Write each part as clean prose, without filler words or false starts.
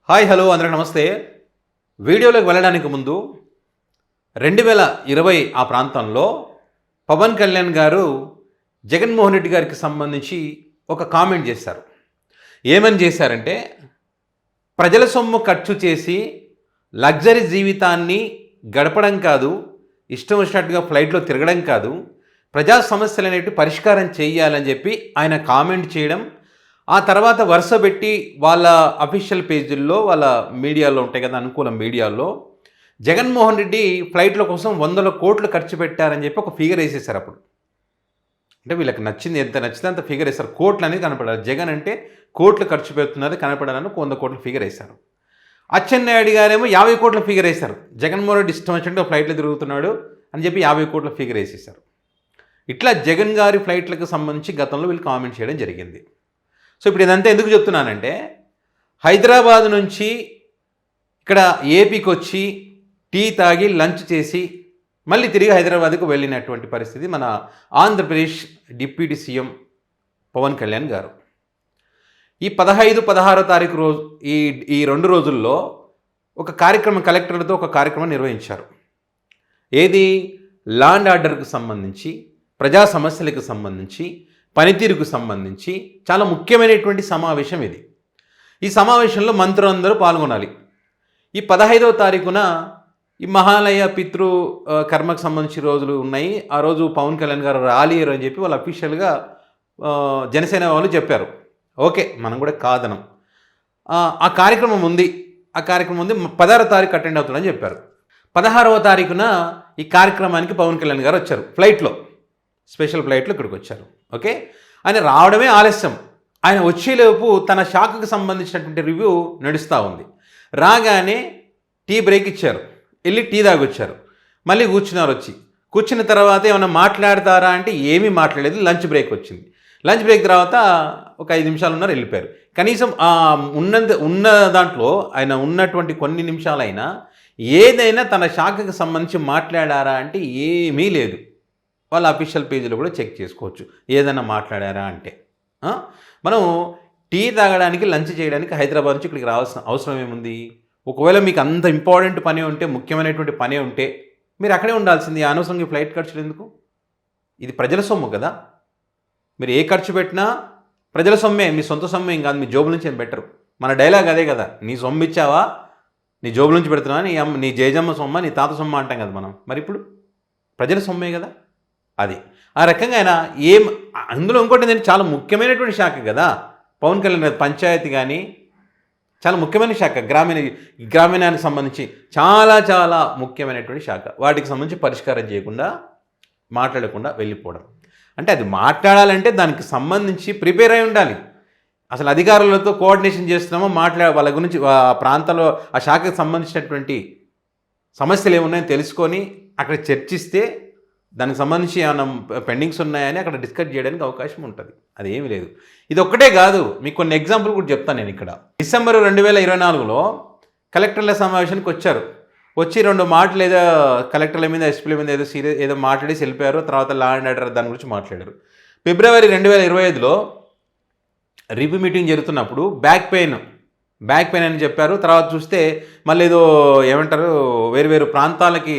Hi hello అందరికీ నమస్తే. వీడియోలోకి వెళ్ళడానికి ముందు 2020 ఆ ప్రాంతంలో పవన్ కళ్యాణ్ గారు జగన్మోహన్ రెడ్డి గారికి సంబంధించి ఒక కామెంట్ చేశారు. ఏమని చేశారంటే, ప్రజల సొమ్ము ఖర్చు చేసి లగ్జరీ జీవితాన్ని గడపడం కాదు, ఇష్టం వచ్చినట్టుగా ఫ్లైట్లో తిరగడం కాదు, ప్రజా సమస్యలు అనేవి పరిష్కారం చేయాలని చెప్పి ఆయన కామెంట్ చేయడం, ఆ తర్వాత వరుస పెట్టి వాళ్ళ అఫీషియల్ పేజీల్లో వాళ్ళ మీడియాలో ఉంటాయి కదా, అనుకూల మీడియాలో జగన్మోహన్ రెడ్డి ఫ్లైట్ల కోసం 100 కోట్లు ఖర్చు పెట్టారని చెప్పి ఒక ఫిగర్ వేసేసారు. అప్పుడు అంటే వీళ్ళకి నచ్చింది, ఎంత నచ్చితే అంత ఫిగర్ వేశారు. కోట్లు అనేది కనపడాలి, జగన్ అంటే కోట్లు ఖర్చు పెడుతున్నది కనపడాలని 100 కోట్ల ఫిగర్ వేశారు. అచ్చెన్నాయుడు గారేమో 50 కోట్ల ఫిగర్ వేశారు. జగన్మోహన్ రెడ్డి ఇష్టం వచ్చినట్టు ఫ్లైట్లో తిరుగుతున్నాడు అని చెప్పి 50 కోట్ల ఫిగర్ వేసేసారు. ఇట్లా జగన్ గారి ఫ్లైట్లకు సంబంధించి గతంలో వీళ్ళు కామెంట్ చేయడం జరిగింది. సో ఇప్పుడు ఇదంతా ఎందుకు చెప్తున్నానంటే, హైదరాబాద్ నుంచి ఇక్కడ ఏపీకి వచ్చి టీ తాగి లంచ్ చేసి మళ్ళీ తిరిగి హైదరాబాద్కు వెళ్ళినటువంటి పరిస్థితి మన ఆంధ్రప్రదేశ్ డిప్యూటీ సీఎం పవన్ కళ్యాణ్ గారు. ఈ 15, 16 తారీఖు రోజు ఈ 2 రోజుల్లో ఒక కార్యక్రమం, కలెక్టర్లతో ఒక కార్యక్రమం నిర్వహించారు. ఏది? లా అండ్ ఆర్డర్కు సంబంధించి, ప్రజా సమస్యలకు సంబంధించి, పనితీరుకు సంబంధించి చాలా ముఖ్యమైనటువంటి సమావేశం ఇది. ఈ సమావేశంలో మంత్రులందరూ పాల్గొనాలి. ఈ 15వ తారీఖున ఈ మహాలయ పితృ కర్మకు సంబంధించి రోజులు ఉన్నాయి. ఆ రోజు పవన్ కళ్యాణ్ గారు రాలేరు అని చెప్పి వాళ్ళు అఫీషియల్గా జనసేన వాళ్ళు చెప్పారు. ఓకే, మనం కూడా కాదనం. ఆ కార్యక్రమం ఉంది. 16వ తారీఖు అటెండ్ అవుతుందని చెప్పారు. 16వ తారీఖున ఈ కార్యక్రమానికి పవన్ కళ్యాణ్ గారు వచ్చారు ఫ్లైట్లో, స్పెషల్ ఫ్లైట్లో ఇక్కడికి వచ్చారు. ఓకే, ఆయన రావడమే ఆలస్యం. ఆయన వచ్చేలోపు తన శాఖకు సంబంధించినటువంటి రివ్యూ నడుస్తూ ఉంది. రాగానే టీ బ్రేక్ ఇచ్చారు, వెళ్ళి టీ తాగొచ్చారు, మళ్ళీ కూర్చున్నారు. కూర్చున్న తర్వాత ఏమైనా మాట్లాడతారా అంటే ఏమీ మాట్లాడలేదు. లంచ్ బ్రేక్ వచ్చింది. లంచ్ బ్రేక్ తర్వాత ఒక 5 నిమిషాలు ఉన్నారు, వెళ్ళిపోయారు. కనీసం ఉన్న దాంట్లో ఆయన ఉన్నటువంటి కొన్ని నిమిషాలైనా ఏదైనా తన శాఖకు సంబంధించి మాట్లాడారా అంటే ఏమీ లేదు. వాళ్ళ అఫీషియల్ పేజీలో కూడా చెక్ చేసుకోవచ్చు ఏదైనా మాట్లాడారా అంటే. మనం టీ తాగడానికి, లంచ్ చేయడానికి హైదరాబాద్ నుంచి ఇక్కడికి రావాల్సిన అవసరం ఏముంది? ఒకవేళ మీకు అంత ఇంపార్టెంట్ పని ఉంటే, ముఖ్యమైనటువంటి పని ఉంటే మీరు అక్కడే ఉండాల్సింది. అనవసరంగా ఫ్లైట్ ఖర్చులు ఎందుకు? ఇది ప్రజల సొమ్ము కదా. మీరు ఏ ఖర్చు పెట్టినా ప్రజల సొమ్మే, మీ సొంత సొమ్మే, ఏం కాదు. మీ జోబుల నుంచి ఏం బెటరు. మన డైలాగ్ అదే కదా, నీ సొమ్ము ఇచ్చావా, నీ జోబుల నుంచి పెడుతున్నావా, నీ జేజమ్మ సొమ్మ, నీ తాత సొమ్మ అంటాం కదా మనం. మరి ఇప్పుడు ప్రజల సొమ్మే కదా అది. ఆ రకంగా ఆయన అందులో ఇంకోటి ఏంటంటే, చాలా ముఖ్యమైనటువంటి శాఖ కదా పవన్ కళ్యాణ్ గారు. పంచాయతీ కానీ చాలా ముఖ్యమైన శాఖ, గ్రామీణానికి సంబంధించి చాలా చాలా ముఖ్యమైనటువంటి శాఖ. వాటికి సంబంధించి పరిష్కారం చేయకుండా, మాట్లాడకుండా వెళ్ళిపోవడం అంటే, అది మాట్లాడాలంటే దానికి సంబంధించి ప్రిపేర్ అయి ఉండాలి. అసలు అధికారులతో కోఆర్డినేషన్ చేస్తున్నామో, వాళ్ళ గురించి, ఆ ప్రాంతంలో ఆ శాఖకు సంబంధించినటువంటి సమస్యలు ఏమున్నాయని తెలుసుకొని అక్కడ చర్చిస్తే దానికి సంబంధించి ఏమైనా పెండింగ్స్ ఉన్నాయని అక్కడ డిస్కస్ చేయడానికి అవకాశం ఉంటుంది. అది ఏమీ లేదు. ఇది ఒక్కటే కాదు, మీకు కొన్ని ఎగ్జాంపుల్ కూడా చెప్తాను నేను ఇక్కడ. డిసెంబర్ 2024లో కలెక్టర్ల సమావేశానికి వచ్చారు. వచ్చి 2 మాటలు ఏదో కలెక్టర్ల మీద, ఎస్పీల మీద ఏదో మాట్లాడేసి వెళ్ళిపోయారు. తర్వాత లా అండ్ ఆర్డర్ దాని గురించి మాట్లాడారు. ఫిబ్రవరి 2025లో రివ్యూ మీటింగ్ జరుగుతున్నప్పుడు బ్యాక్ పెయిన్ అని చెప్పారు. తర్వాత చూస్తే మళ్ళీ ఏదో ఏమంటారు, వేరు ప్రాంతాలకి,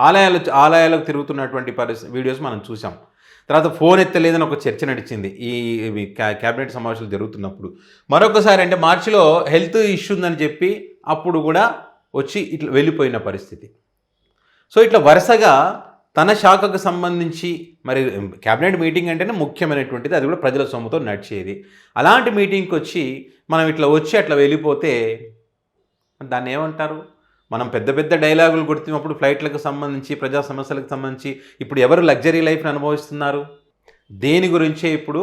ఆలయాలకు తిరుగుతున్నటువంటి వీడియోస్ మనం చూసాం. తర్వాత ఫోన్ ఎత్తలేదని ఒక చర్చ నడిచింది ఈ క్యాబినెట్ సమావేశాలు జరుగుతున్నప్పుడు. మరొకసారి అంటే మార్చిలో హెల్త్ ఇష్యూ ఉందని చెప్పి అప్పుడు కూడా వచ్చి ఇట్లా వెళ్ళిపోయిన పరిస్థితి. సో ఇట్లా వరుసగా తన శాఖకు సంబంధించి, మరి క్యాబినెట్ మీటింగ్ అంటేనే ముఖ్యమైనటువంటిది, అది కూడా ప్రజల సొమ్ముతో నడిచేది. అలాంటి మీటింగ్కి వచ్చి మనం ఇట్లా వచ్చి అట్లా వెళ్ళిపోతే దాన్ని ఏమంటారు? మనం పెద్ద పెద్ద డైలాగులు కొడుతున్నప్పుడు ఫ్లైట్లకు సంబంధించి, ప్రజా సమస్యలకు సంబంధించి ఇప్పుడు ఎవరు లగ్జరీ లైఫ్ని అనుభవిస్తున్నారు? దేని గురించే ఇప్పుడు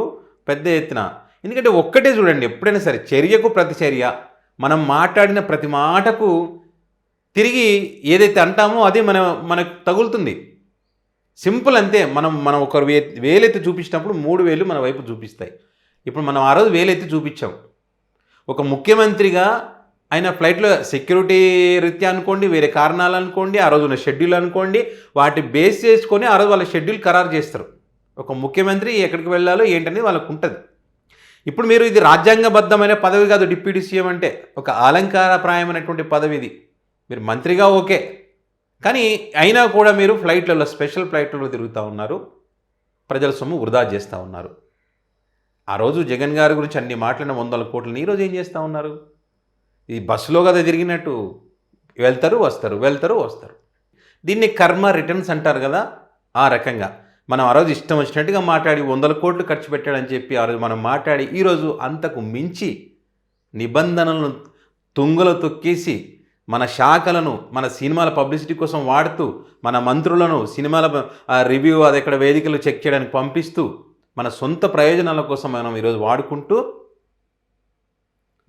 పెద్ద ఎత్తున. ఎందుకంటే ఒక్కటే చూడండి, ఎప్పుడైనా సరే చర్యకు ప్రతిచర్య, మనం మాట్లాడిన ప్రతి మాటకు తిరిగి ఏదైతే అంటామో అది మనకు తగులుతుంది. సింపుల్ అంతే. మనం ఒకరు వేలెత్తి చూపించినప్పుడు 3 వేలు మన వైపు చూపిస్తాయి. ఇప్పుడు మనం ఆ రోజు వేలెత్తి చూపించాం. ఒక ముఖ్యమంత్రిగా ఆయన ఫ్లైట్లో సెక్యూరిటీ రీత్యా అనుకోండి, వేరే కారణాలు అనుకోండి, ఆ రోజున షెడ్యూల్ అనుకోండి, వాటి బేస్ చేసుకొని ఆ రోజు వాళ్ళ షెడ్యూల్ ఖరారు చేస్తారు. ఒక ముఖ్యమంత్రి ఎక్కడికి వెళ్ళాలో ఏంటనేది వాళ్ళకు ఉంటుంది. ఇప్పుడు మీరు ఇది రాజ్యాంగబద్ధమైన పదవి కాదు. డిప్యూటీ సీఎం అంటే ఒక అలంకారప్రాయమైనటువంటి పదవి ఇది. మీరు మంత్రిగా ఓకే, కానీ అయినా కూడా మీరు ఫ్లైట్లలో, స్పెషల్ ఫ్లైట్లలో తిరుగుతూ ఉన్నారు, ప్రజల సొమ్ము వృధా చేస్తూ ఉన్నారు. ఆ రోజు జగన్ గారి గురించి అన్ని మాట్లాడిన 100 కోట్లని ఈరోజు ఏం చేస్తూ ఉన్నారు? ఈ బస్సులో కదా తిరిగినట్టు వెళ్తారు వస్తారు, వెళ్తారు వస్తారు. దీన్ని కర్మ రిటర్న్స్ అంటారు కదా, ఆ రకంగా మనం ఆ రోజు ఇష్టం వచ్చినట్టుగా మాట్లాడి 100 కోట్లు ఖర్చు పెట్టాడని చెప్పి ఆ రోజు మనం మాట్లాడి ఈరోజు అంతకు మించి నిబంధనలను తుంగలో తొక్కేసి మన శాఖలను మన సినిమాల పబ్లిసిటీ కోసం వాడుతూ, మన మంత్రులను సినిమాల రివ్యూ అది ఎక్కడ వేదికలు చెక్ చేయడానికి పంపిస్తూ, మన సొంత ప్రయోజనాల కోసం మనం ఈరోజు వాడుకుంటూ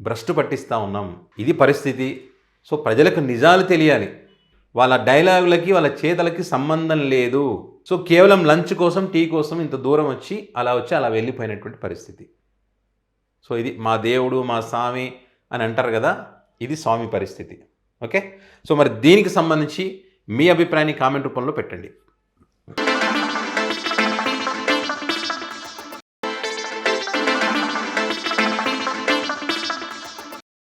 భ్రష్టు పట్టిస్తూ ఉన్నాం. ఇది పరిస్థితి. సో ప్రజలకు నిజాలు తెలియాలి. వాళ్ళ డైలాగులకి వాళ్ళ చేతలకి సంబంధం లేదు. సో కేవలం లంచ్ కోసం, టీ కోసం ఇంత దూరం వచ్చి అలా వెళ్ళిపోయినటువంటి పరిస్థితి. సో ఇది మా దేవుడు మా స్వామి అని అంటారు కదా, ఇది స్వామి పరిస్థితి. ఓకే, సో మరి దీనికి సంబంధించి మీ అభిప్రాయాన్ని కామెంట్ రూపంలో పెట్టండి.